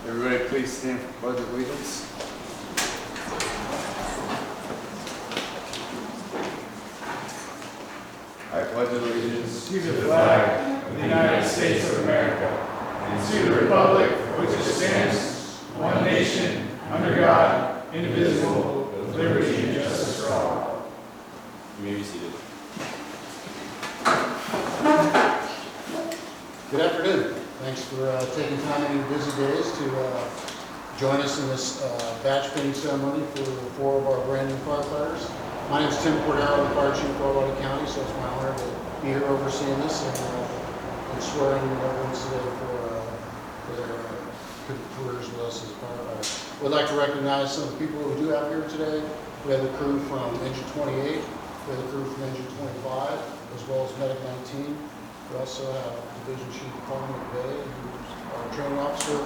Everybody please stand for pledge of allegiance. I pledge allegiance To the flag of the United States of America and to the republic for which it stands, one nation, under God, indivisible, with liberty and justice for all. You may be seated. Good afternoon. Thanks for taking time in your busy days to join us in this badge pinning ceremony for 4 of our brand new firefighters. My name is Tim Cordero, the fire chief of Dorado County, so it's my honor to be here overseeing this and swearing everyone today for their good careers with us as firefighters. We'd like to recognize some of the people who we do have here today. We have the crew from Engine 28, we have the crew from Engine 25, as well as Medic 19. We also have Division Chief Paramedic Day, who's our training officer.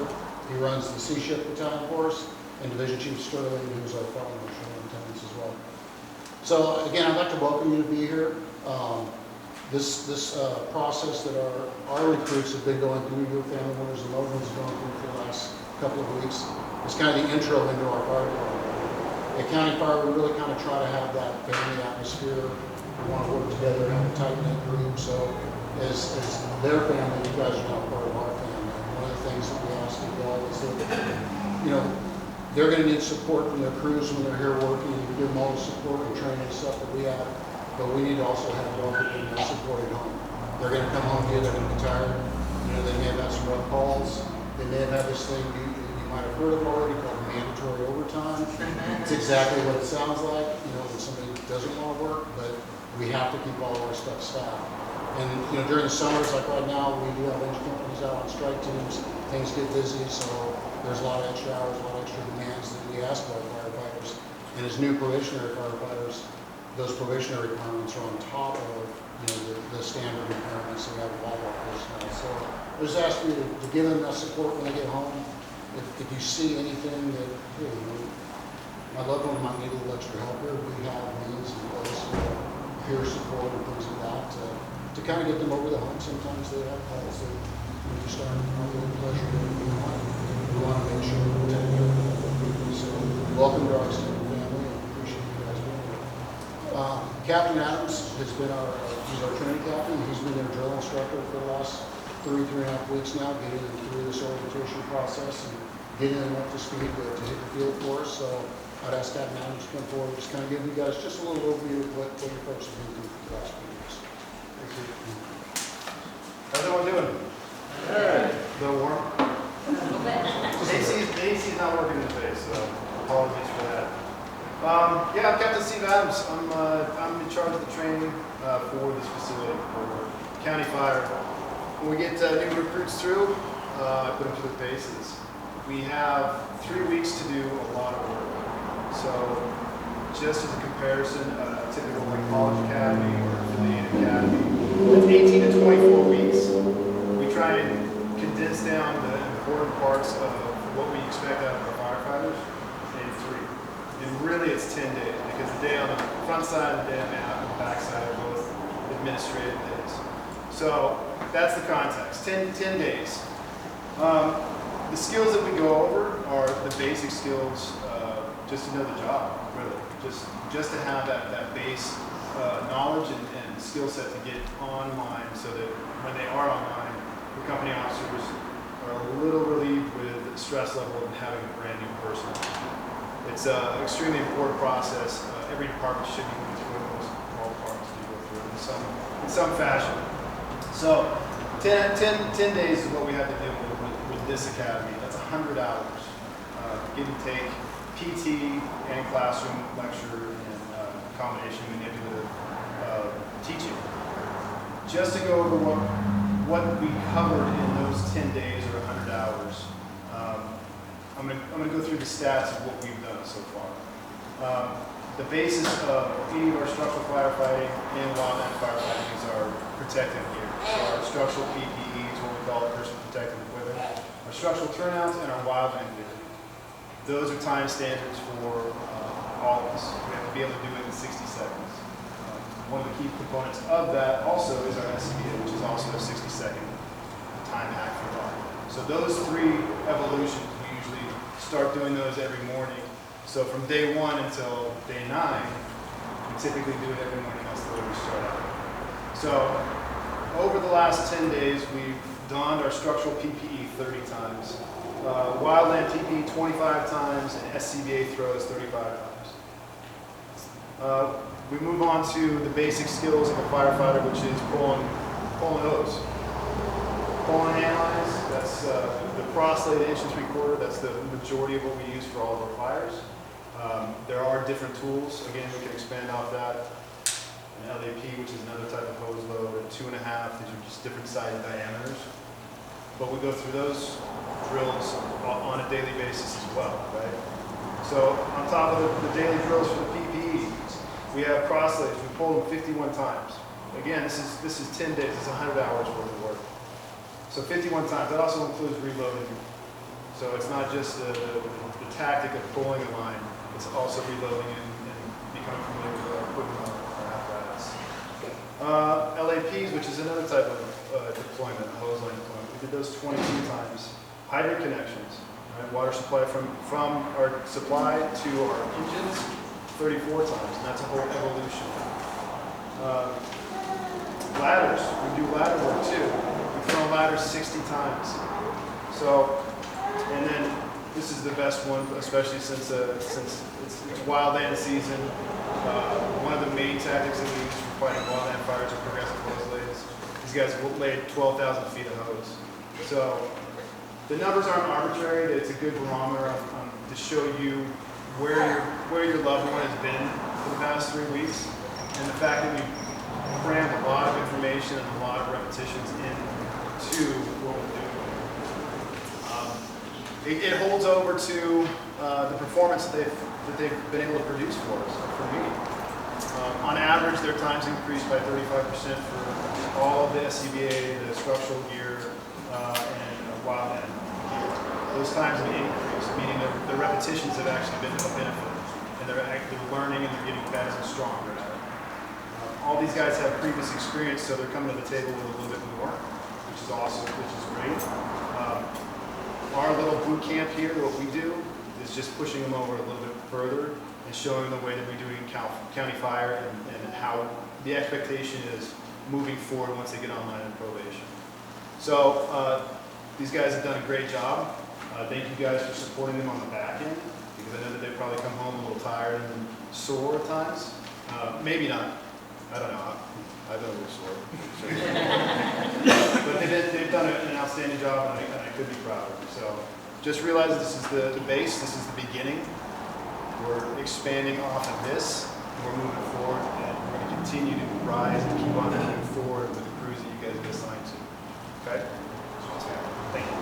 He runs the C-Shift battalion for us, and Division Chief Sterling, who's our fire marshal lieutenants as well. So again, I'd like to welcome you to be here. This process that our recruits have been going through, your family members and loved ones have gone through for the last couple of weeks, is kind of the intro into our fire department. At County Fire, we really kind of try to have that family atmosphere. We want to work together, have a tight-knit group. So as their family, you guys are now part of our family. One of the things that we ask you all is that, they're going to need support from their crews when they're here working. You give them all the support and training and stuff that we have, but we need to also have y'all giving them support at home. They're going to come home here, they're going to be tired. They may have had some rough calls. They may have had this thing you might have heard of already called mandatory overtime. It's exactly what it sounds like, when somebody doesn't want to work, but we have to keep all of our stuff staffed. And during the summers, like right now, we do have engine companies out on strike teams. Things get busy, so there's a lot of extra hours, a lot of extra demands that we ask of our firefighters. And as new probationary firefighters, those probationary requirements are on top of the standard requirements that we have a lot of our personnel. So I just ask you to give them that support when they get home. If you see anything that, hey, my loved one might need a little extra help here, we have means and ways for peer support and things like that to kind of get them over the hump. Sometimes they have calls that when you start really pleasure we want to make sure we're taking care of them. So welcome to our extended family and appreciate you guys being here. Captain Adams has been he's our training captain. He's been their drill instructor for the last 3.5 weeks now, getting them through this orientation process and getting them up to speed to hit the field for us. So I'd ask Captain Adams to come forward, just kind of give you guys just a little overview of what your folks have been doing for the last few years. How's everyone doing? Good. A little warm? The AC's not working in the face, so apologies for that. I'm Captain Steve Adams. I'm in charge of the training for this facility for County Fire. When we get new recruits through, I put them through the paces. We have 3 weeks to do a lot of work. So just as a comparison, a typical college academy or affiliate academy, it's 18 to 24 weeks. We try and condense down the important parts of what we expect out of our firefighters in 3. And really it's 10 days, because the day on the front side and the day on the back side are both administrative days. So that's the context, 10 days. The skills that we go over are the basic skills, just to know the job, really. Just to have that base knowledge and skill set to get online so that when they are online, the company officers are a little relieved with the stress level of having a brand new person. It's an extremely important process. Every department should be going through it. Most all departments do go through it in some fashion. So 10 days is what we have to deal with this academy. That's 100 hours. Give and take PT and classroom lecture and combination manipulative teaching. Just to go over what we covered in those 10 days or 100 hours, I'm going to go through the stats of what we've done so far. The basis of any of our structural firefighting and wildland firefighting is our protective gear. So our structural PPE is what we call personal protective equipment, our structural turnouts, and our wildland gear. Those are time standards for all of us. We have to be able to do it in 60 seconds. One of the key components of that also is our SCBA, which is also a 60-second time So those 3 evolutions, we usually start doing those every morning. So from day 1 until day 9, we typically do it every morning. That's the way we start out. So over the last 10 days, we've donned our structural PPE 30 times, wildland PPE 25 times, and SCBA throws 35 times. We move on to the basic skills of a firefighter, which is pulling hose. Pull and analyze, that's the cross-laid inch and 3/4, that's the majority of what we use for all of our fires. There are different tools, again, we can expand off that. An LAP, which is another type of hose load, a 2.5, these are just different size diameters. But we go through those drills on a daily basis as well, right? So on top of the daily drills for the PPE, we have cross-lays, we pull them 51 times. Again, this is 10 days, it's 100 hours worth of work. So 51 times, that also includes reloading. So it's not just the tactic of pulling a line, it's also reloading and becoming familiar with equipment or apparatus. LAPs, which is another type of deployment, hose line deployment. We did those 22 times. Hydrant connections, right? Water supply from our supply to our engines, 34 times, and that's a whole evolution. Ladders, we do ladder work too. We've thrown ladders 60 times. So, and then this is the best one, especially since it's wildland season. One of the main tactics that we use for fighting wildland fires are progressive hose lays. These guys laid 12,000 feet of hose. So the numbers aren't arbitrary. It's a good barometer to show you where your loved one has been for the past 3 weeks, and the fact that we crammed a lot of information and a lot of repetitions into what we're doing. It holds over to the performance that they've been able to produce for us, for me. On average, their times increased by 35% for all of the SCBA, the structural gear, and wildland gear. Those times have increased, meaning the repetitions have actually been a benefit, and they're learning and they're getting better and stronger at it. All these guys have previous experience, so they're coming to the table with a little bit more, which is awesome, which is great. Our little boot camp here, what we do is just pushing them over a little bit further and showing them the way that we do it in county fire and how the expectation is moving forward once they get online in probation. So these guys have done a great job. Thank you guys for supporting them on the back end, because I know that they probably come home a little tired and sore at times. Maybe not. I don't know. I've been a little sore. But they've done an outstanding job, and I could be proud of them. So just realize this is the base. This is the beginning. We're expanding off of this. We're moving forward, and we're going to continue to rise and keep on moving forward with the crews that you guys get assigned to. Okay? Thank you.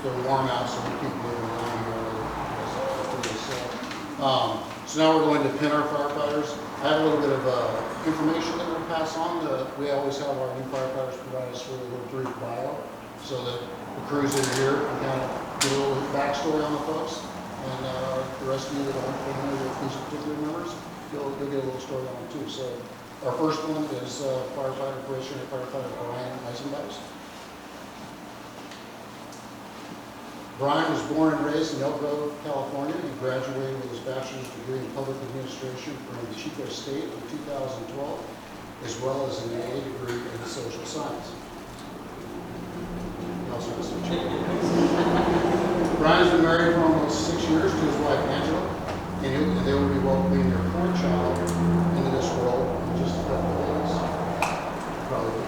So warm out, so we keep moving along here. So now we're going to pin our firefighters. I have a little bit of information that we'll pass on. We always have our new firefighters provide us with a little brief bio, so that the crews that are here can kind of get a little backstory on the folks, and the rest of you that aren't familiar with these particular members, you'll get a little story on them too. So our first one is Paramedic Bryan Eisenbeisz. Brian was born and raised in Elk Grove, California. He graduated with his bachelor's degree in public administration from Chico State in 2012, as well as an AA degree in social science. He also has some children. Brian's been married for almost 6 years to his wife Angela, and they will be welcoming their 4th child into this world in just a couple of days. Probably.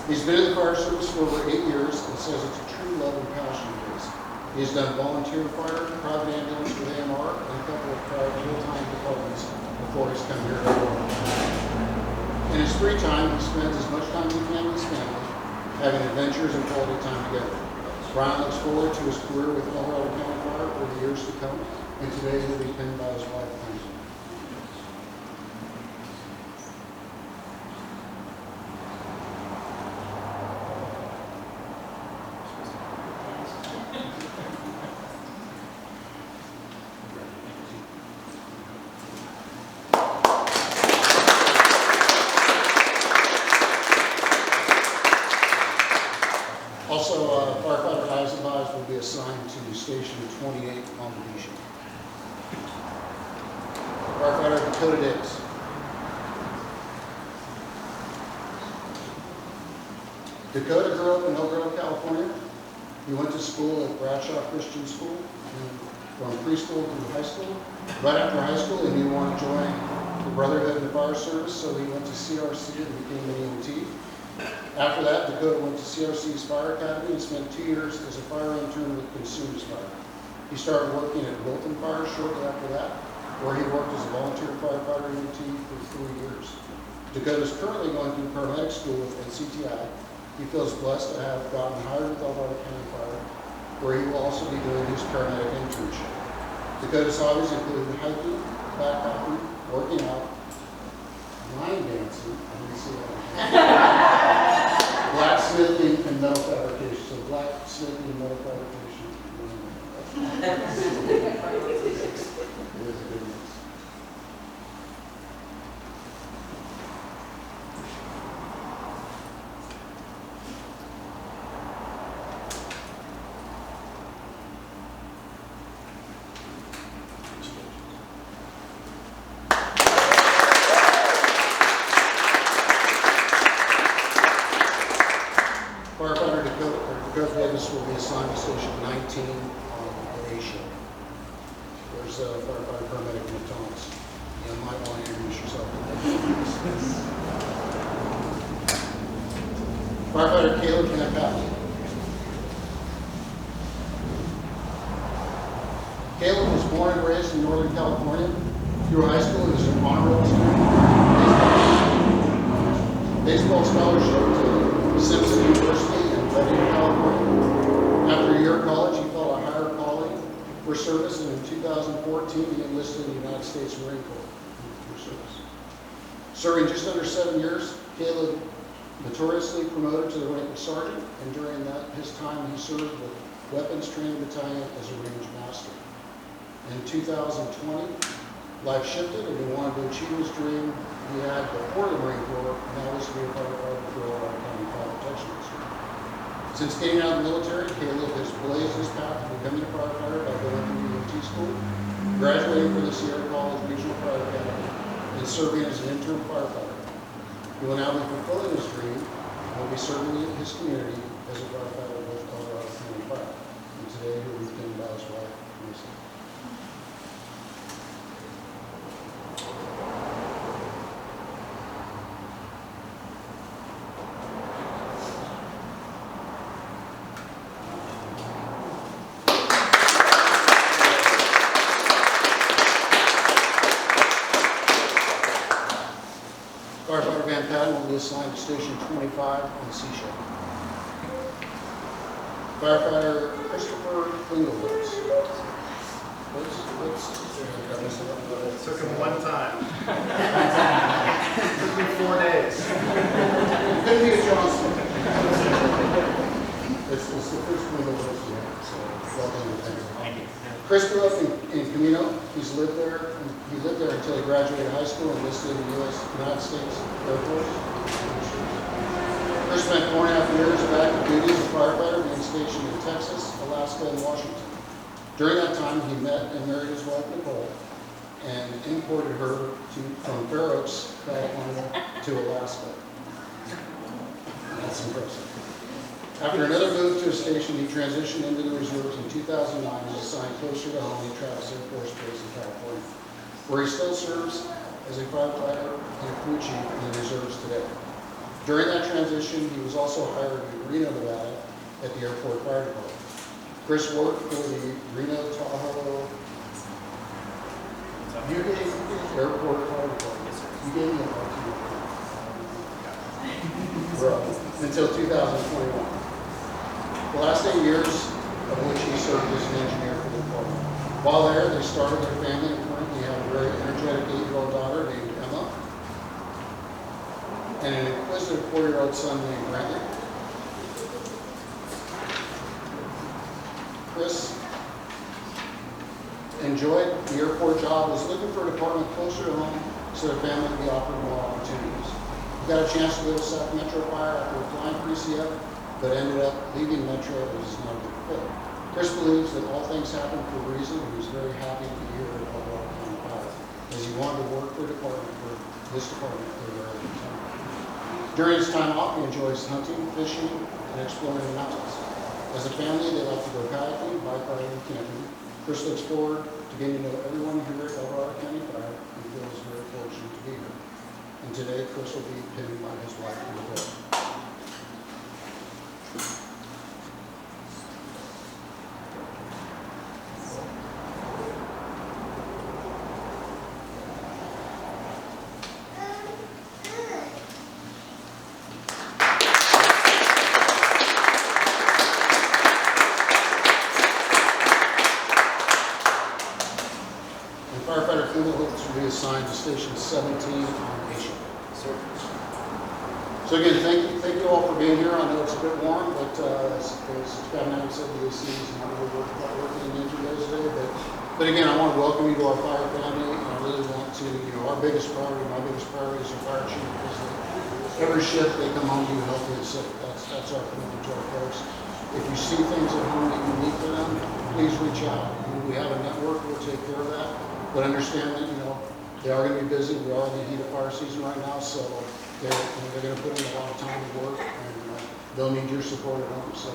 He's been in the fire service for over 8 years and says it's a true love and passion of his. He's done volunteer fire, private ambulance with AMR, and a couple of full-time departments before he's come here to work. In his free time, he spends as much time with his family, having adventures and quality time together. Brian looks forward to his career with Colorado County Fire for the years to come, and today he'll be pinned by his wife, Angela. Station 28 on the beach. Firefighter Dakota Davis. Dakota grew up in El Dorado, California. He went to school at Bradshaw Christian School, and from preschool through high school. Right after high school, he knew he wanted to join the Brotherhood in the Fire Service, so he went to CRC and became an EMT. After that, Dakota went to CRC's Fire Academy and spent 2 years as a fire intern with Consumers Fire. He started working at Wilton Fire shortly after that, where he worked as a volunteer firefighter EMT for 3 years. Dakota is currently going through paramedic school with NCTI. He feels blessed to have gotten hired with El Dorado County Fire, where he will also be doing his paramedic internship. Dakota's hobbies include hiking, backpacking, working out, line dancing, I didn't see that, blacksmithing, and metal fabrication. So blacksmithing and metal fabrication. It is a good mix. Firefighter Dakota Davis will be assigned to Station 19 on the A shift. There's Firefighter Paramedic Thomas. You might want to introduce yourself. Firefighter Caleb Van Patten. Caleb was born and raised in Northern California. Through high school, he was an honor roll student. Baseball scholarship to Simpson University in Redding, California. After a year of college, he felt a higher calling for service, and in 2014, he enlisted in the United States Marine Corps for service. Serving just under 7 years, Caleb notoriously promoted to the rank of sergeant, and during his time, he served with Weapons Training Battalion as a range master. In 2020, life shifted, and he wanted to achieve his dream he had before the Marine Corps, and that was to be a firefighter for El Dorado County Fire Protection District. Since getting out of the military, Caleb has blazed his path to becoming a firefighter by going through EMT school, graduating from the Sierra College Regional Fire Academy, and serving as an interim firefighter. He will now be fulfilling his dream and will be serving his community as a firefighter with El Dorado County Fire. And today, he will be joined by his wife, Lisa. Firefighter Van Patten will be assigned to Station 25 on the C shift. Firefighter Christopher Klingelhoets. It took him one time. It took me 4 days. Couldn't be a Johnson. It's the first Klingelhoets we have, so welcome. Thank you. Chris grew up in Camino. He lived there until he graduated high school and enlisted in the United States Air Force. Chris spent 4.5 years of active duty as a firefighter, being stationed in Texas, Alaska, and Washington. During that time, he met and married his wife, Nicole, and imported her from Fair Oaks, California, to Alaska. That's impressive. After another move to a station, he transitioned into the reserves in 2009 and was assigned closer to home to Travis Air Force Base in California, where he still serves as a firefighter and a crew chief in the reserves today. During that transition, he was also hired in Reno, Nevada at the Airport Fire Department. Chris worked for the Reno Tahoe Airport Fire Department. You gave me a until 2021. The last 8 years of which he served as an engineer for the department. While there, they started their family and currently have a very energetic 8-year-old daughter named Emma and an inquisitive 4-year-old son named Bradley. Chris enjoyed the airport job, was looking for a department closer to home so their family could be offered more opportunities. He got a chance to go to South Metro Fire after applying for ECF, but ended up leaving Metro as not a good fit. Chris believes that all things happen for a reason, and he's very happy to be here at Dorado County Fire, as he wanted to work for this department for a very long time. During his time off, he enjoys hunting, fishing, and exploring the mountains. As a family, they like to go kayaking, bike riding, and camping. Chris looks forward to getting to know everyone here at Dorado County Fire and feels very fortunate to be here. And today, Chris will be pinned by his wife, Dakota. Firefighter Klingelhoets will be assigned to Station 17 on Asia. So again, thank you all for being here. I know it's a bit warm, but as Kevin and I said, the AC is not really working in you guys today. But again, I want to welcome you to our fire family, and I really want to, our biggest priority, my biggest priority is our fire chief, because every shift they come home to you healthy and safe. That's our commitment to our folks. If you see things at home that you need for them, please reach out. We have a network, we'll take care of that. But understand that, they are going to be busy. We are in the heat of fire season right now, so they're going to put in a lot of time to work, and they'll need your support at home. So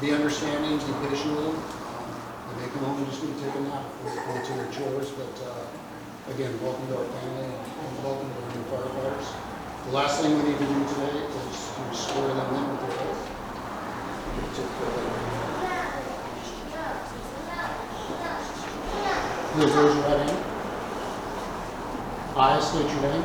be understanding, be patient with them. When they come home, you just need to take a nap before to their chores. But again, welcome to our family and welcome to our new firefighters. The last thing we need to do today is to swear them in with their oath. Please raise your right hand. I state your name.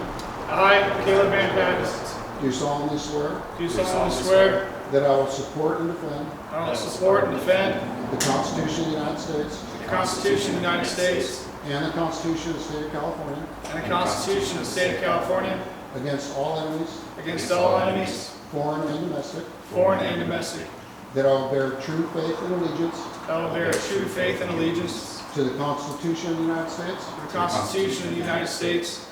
I, Caleb Van Patten, Do solemnly swear do solemnly swear that I will support and defend I will support and defend the Constitution of the United States the Constitution of the United States and the Constitution of the State of California and the Constitution of the State of California against all enemies, against all enemies, foreign and domestic, foreign and domestic, that I will bear true faith and allegiance I will bear true faith and allegiance to the Constitution of the United States to the Constitution of the United States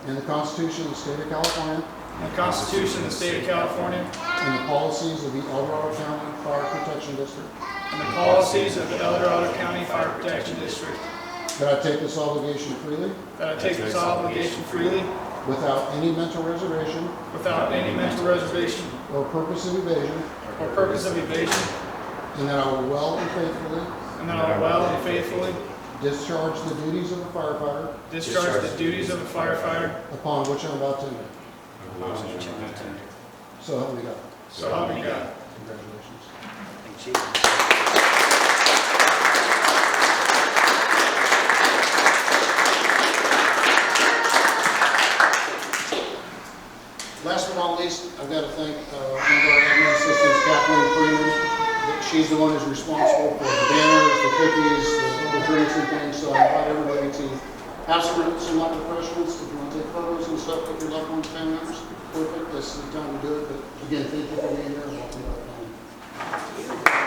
and the Constitution of the State of California and the Constitution of the State of California and the policies of the El Dorado County Fire Protection District, and the policies of the El Dorado County Fire Protection District, that I take this obligation freely that I take this obligation freely without any mental reservation without any mental reservation or purpose of evasion, or purpose of evasion, and that I will well and faithfully and that I will well and faithfully discharge the duties of a firefighter discharge the duties of a firefighter upon which I'm about to enter. So help me God. So help me God. Congratulations. Last but not least, I've got to thank one of our admin assistants, Kathleen Freeman. She's the one who's responsible for the banners, the cookies, the drinks and things. So I invite everybody to have some light refreshments. If you want to take photos and stuff with your loved ones, family members, perfect. This is the time to do it. But again, thank you for being here and welcome to our family.